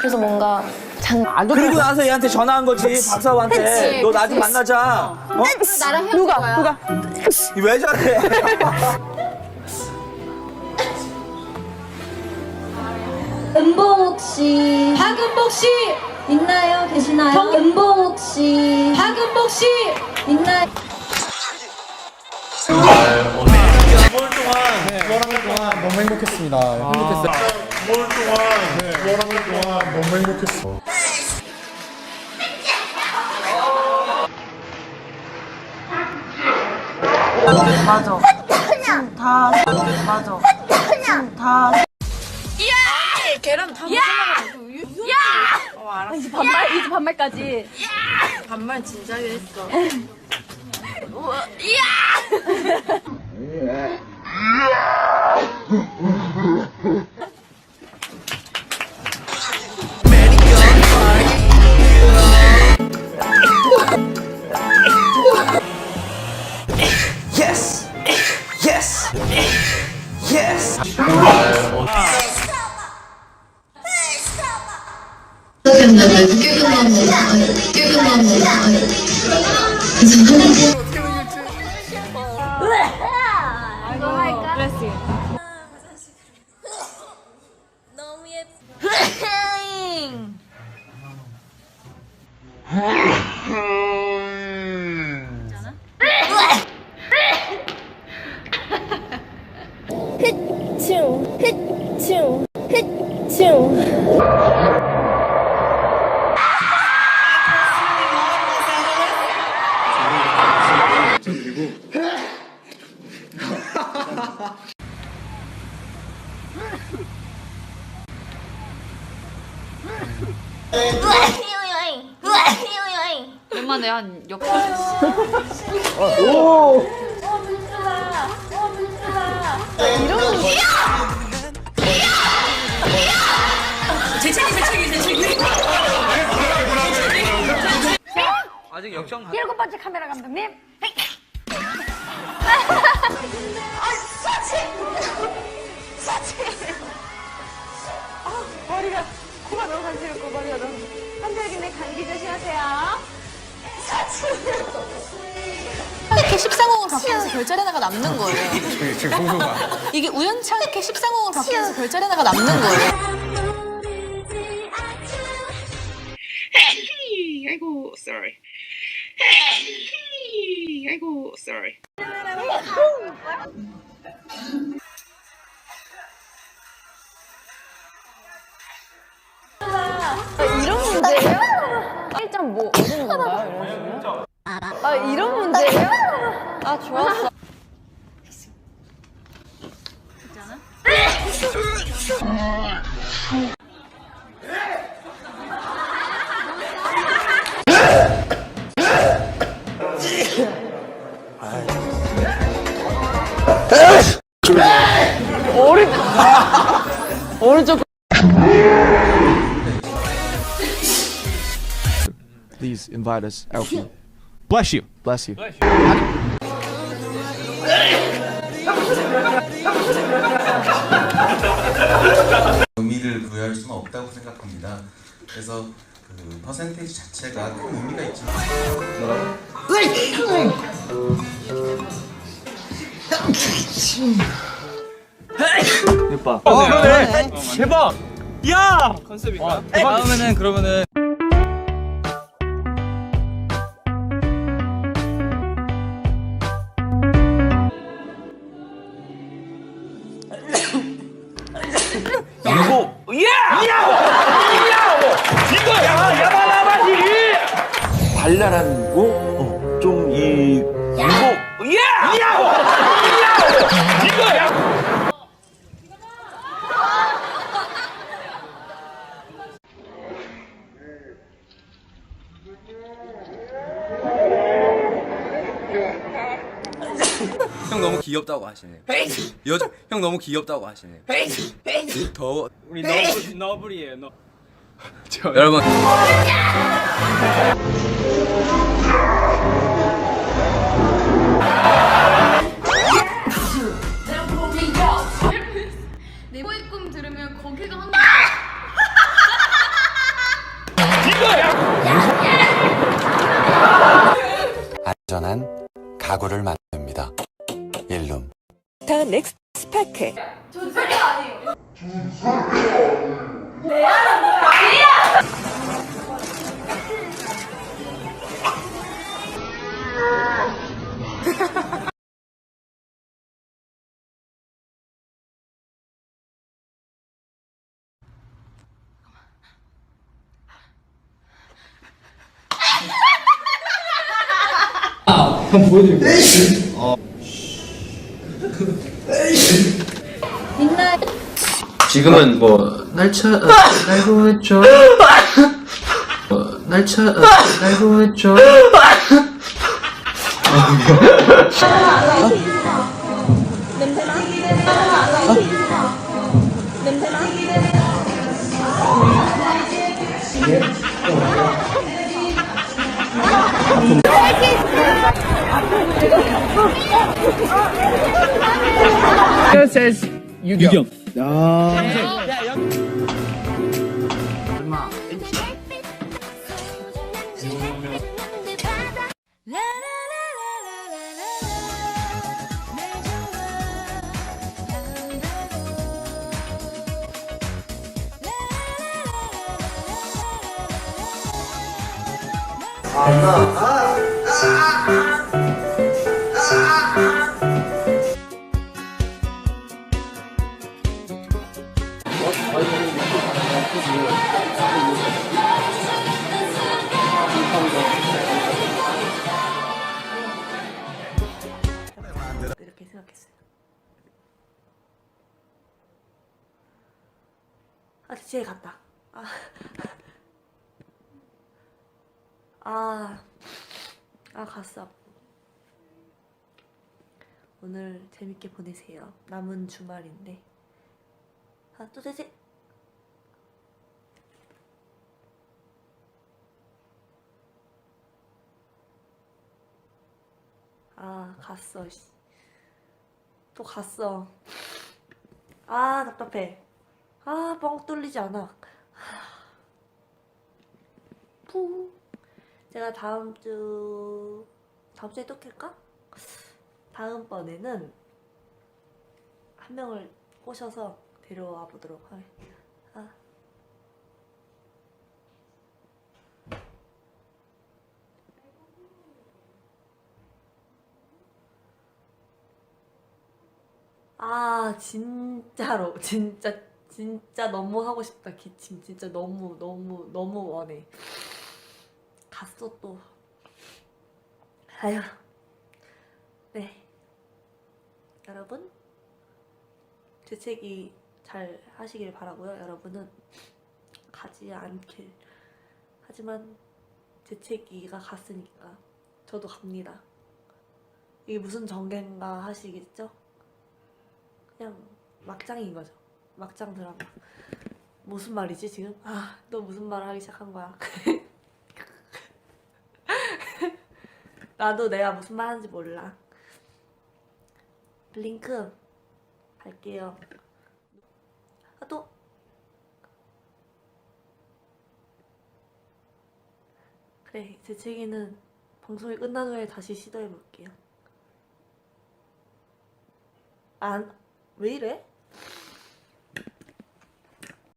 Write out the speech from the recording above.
그래서 뭔가 그리고 나서 얘한테 전화한 거지. 박사부한테. 너 나중에 만나자. 어? 나랑 헤어질 거야. 왜 저래? 은봉옥 씨, 박은복 씨, 있나요? 계시나요? 은봉옥 씨, 박은복 씨. 있나요? 9월 동안 너무 행복했습니다. 행복했어요. 9월 동안 너무 행복했어. 맞아. 다 맞아. 다. 계란 다 먹으려고. 야! 알았어. 이제 반말까지. 반말 진작에 했어. Yes! Yes! Yes! 오랜만에 한 역. 아직 역전 가. 7번째 카메라 감독님. 머리가 코가 너무 간지럽고 머리가 너무 한별기네 감기 조심하세요. 이렇게 십상홍을 바꾸면서 별자리 하나가 남는 거예요. 이게 우연찮게 십상홍을 바꾸면서 별자리 하나가 남는 거예요. 아이고, sorry. 아이고, sorry. 이런 문제예요? 1점 뭐 얻은 건가요? 이런 식으로? 아 이런 문제예요? 아 좋았어. 오른쪽. Please invite us, Alfie. Bless you. Bless you. 의미를 부여할 수는 없다고 생각합니다. 그래서 그 퍼센테이지 자체가 큰 의미가 있지만 예뻐. 그러네. 대박. 야. 컨셉인가? 다음에는 그러면은 이거 이거야 야바라바지 발랄하고 좀이 이거야 형 너무 귀엽다고 하시네요. 형 너무 귀엽다고 하시네요. 더 우리 너블이에요. 너. 여러분. 내보의 꿈 들으면 거기가 한 가구를 만듭니다. 일룸. 더 넥스트 스파크. 민나요. 지금은 뭐 날차 날고 했죠. 날차 날고 했죠. 유경. 이렇게 생각했어요. 아, 대치에 갔다. 갔어. 오늘 재밌게 보내세요. 남은 주말인데. 또 되지? 갔어. 또 갔어. 답답해. 뻥 뚫리지 않아. 푸. 제가 다음 주에 또 켤까? 다음번에는 한 명을 꼬셔서 데려와 보도록 하겠습니다. 진짜로 진짜 너무 하고 싶다. 기침 진짜 너무 원해. 갔어 또. 아휴. 네. 여러분 재채기 잘 하시길 바라고요. 여러분은 가지 않길. 하지만 재채기가 갔으니까 저도 갑니다. 이게 무슨 전개인가 하시겠죠? 그냥 막장인 거죠. 막장 드라마. 무슨 말이지 지금? 너 무슨 말을 하기 시작한 거야? 나도 내가 무슨 말 하는지 몰라. 블링크 갈게요. 또 그래, 재채기는 방송이 끝난 후에 다시 시도해볼게요. 왜 이래?